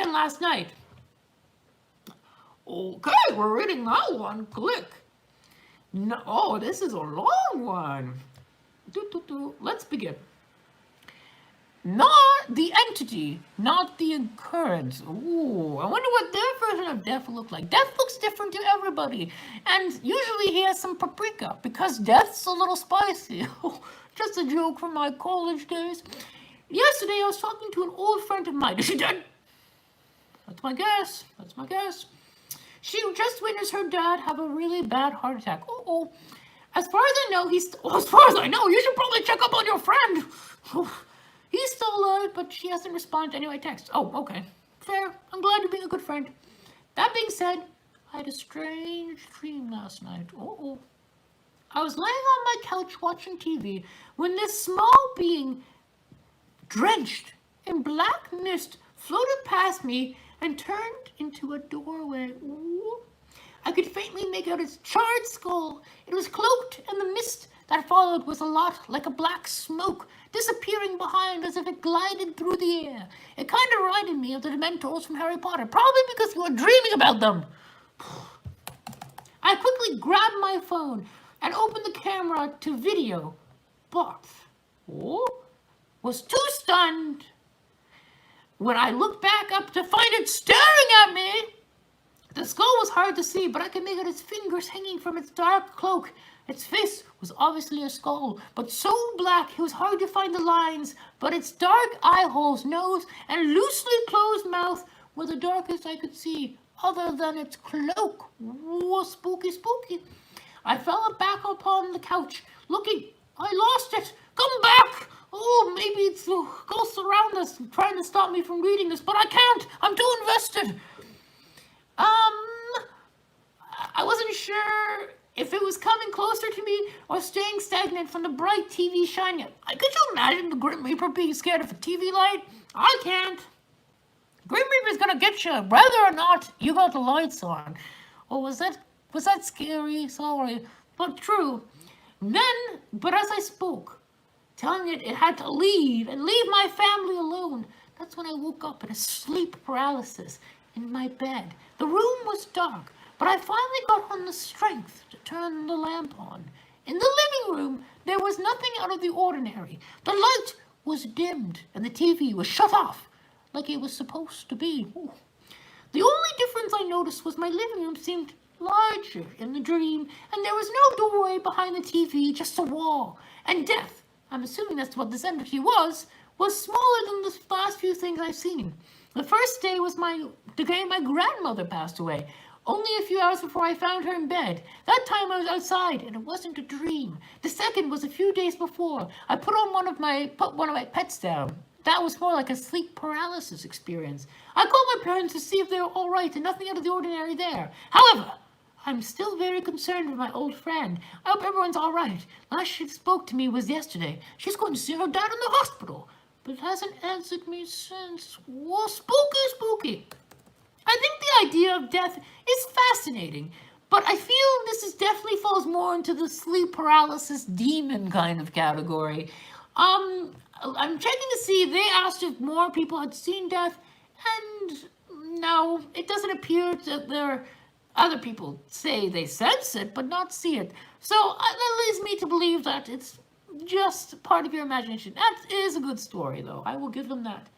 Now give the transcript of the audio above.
again last night. Okay, we're reading that one. Click. No, oh, this is a long one. Let's begin. Not the entity, not the occurrence. Ooh, I wonder what their version of death looked like. Death looks different to everybody. And usually he has some paprika because death's a little spicy. Just a joke from my college days. Yesterday I was talking to an old friend of mine. Is she dead? That's my guess. That's my guess. She just witnessed her dad have a really bad heart attack. Uh-oh. As far as I know, you should probably check up on your friend. He's still alive, but she hasn't responded to any of my texts. Oh, okay. Fair. I'm glad you're being a good friend. That being said, I had a strange dream last night. Uh-oh. I was laying on my couch watching TV when this small being, drenched in black mist, floated past me and turned into a doorway. Ooh. I could faintly make out its charred skull. It was cloaked in the mist that followed was a lot like a black smoke, disappearing behind as if it glided through the air. It kind of reminded me of the Dementors from Harry Potter, probably because you were dreaming about them. I quickly grabbed my phone and opened the camera to video, but was too stunned when I looked back up to find it staring at me. The skull was hard to see, but I could make out its fingers hanging from its dark cloak. Its face was obviously a skull, but so black it was hard to find the lines, but its dark eye holes, nose, and loosely closed mouth were the darkest I could see, other than its cloak. Whoa, spooky, spooky. I fell back upon the couch, looking. I lost it. Come back. Oh, maybe it's the ghosts around us trying to stop me from reading this, but I can't. I'm too invested. I wasn't sure if it was coming closer to me or staying stagnant from the bright TV shining. Could you imagine the Grim Reaper being scared of a TV light? I can't. Grim Reaper's gonna get you, whether or not you got the lights on. Oh, was that scary? Sorry, but true. But as I spoke, telling it had to leave and leave my family alone, that's when I woke up in a sleep paralysis in my bed. The room was dark, but I finally got on the strength to turn the lamp on. In the living room, there was nothing out of the ordinary. The light was dimmed, and the TV was shut off, like it was supposed to be. Ooh. The only difference I noticed was my living room seemed larger in the dream, and there was no doorway behind the TV, just a wall. And death, I'm assuming that's what this entity was smaller than the last few things I've seen. The first day was the day my grandmother passed away, only a few hours before I found her in bed. That time I was outside, and it wasn't a dream. The second was a few days before. I put one of my pets down. That was more like a sleep paralysis experience. I called my parents to see if they were all right, and nothing out of the ordinary there. However, I'm still very concerned with my old friend. I hope everyone's all right. Last she spoke to me was yesterday. She's going to see her dad in the hospital, but hasn't answered me since. Whoa, spooky, spooky. I think the idea of death is fascinating, but I feel this definitely falls more into the sleep paralysis demon kind of category. I'm checking to see if they asked if more people had seen death, and no, it doesn't appear that there. Other people say they sense it, but not see it. So that leads me to believe that it's just part of your imagination. That is a good story, though. I will give them that.